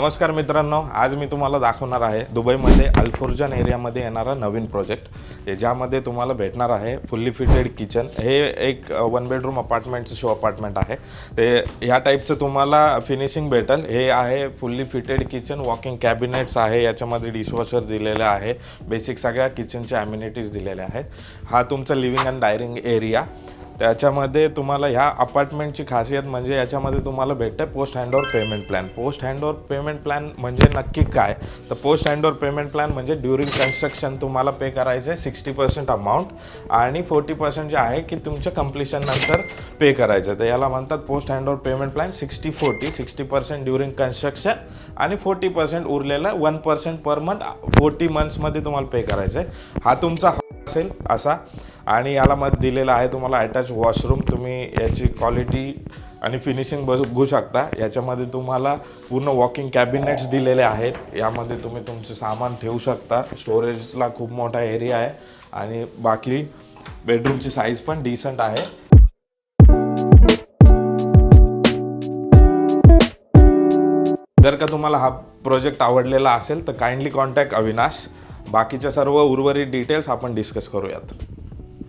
नमस्कार मित्रांनो, आज मी तुम्हाला दाखवणार आहे दुबईमध्ये अल्फुर्जन एरियामध्ये येणारा नवीन प्रोजेक्ट ज्यामध्ये तुम्हाला भेटणार आहे फुल्ली फिटेड किचन। हे एक 1 बेडरूम अपार्टमेंटचं शो अपार्टमेंट आहे। ते ह्या टाईपचं तुम्हाला फिनिशिंग भेटेल। हे आहे fully fitted kitchen, walking cabinets आहे, याच्यामध्ये डिशवॉशर दिलेलं आहे, बेसिक सगळ्या किचनच्या ॲम्युनिटीज दिलेल्या आहेत। हा तुमचा लिव्हिंग अँड डायनिंग एरिया। त्याच्यामध्ये तुम्हाला ह्या अपार्टमेंटची खासियत म्हणजे याच्यामध्ये तुम्हाला भेटते post handover payment plan. Post handover payment plan म्हणजे नक्की काय, तर पोस्ट हँडओव्हर पेमेंट प्लॅन म्हणजे ड्युरिंग कन्स्ट्रक्शन तुम्हाला पे करायचं आहे 60% अमाऊंट आणि 40% जे आहे की तुमच्या कंप्लिशन नंतर पे करायचं। तर याला म्हणतात post handover payment plan 60-40। 60% during construction आणि 40% उरलेला 1% पर मंथ 40 मंथ्समध्ये तुम्हाला पे करायचं आहे। हा तुमचा असेल असा। आणि याला मत दिलेला आहे तुम्हाला अटॅच वॉशरूम। तुम्ही याची क्वालिटी आणि फिनिशिंग बघू शकता। याच्यामध्ये तुम्हाला पूर्ण वॉकिंग कॅबिनेट्स दिलेले आहेत। यामध्ये तुम्ही तुमचं सामान ठेवू शकता। स्टोरेजला खूप मोठा एरिया आहे आणि बाकी बेडरूमची साईज पण डिसेंट आहे। जर का तुम्हाला हा प्रोजेक्ट आवडलेला असेल तर काइंडली कॉन्टॅक्ट अविनाश। बाकीच्या सर्व उर्वरित डिटेल्स आपण डिस्कस करूयात।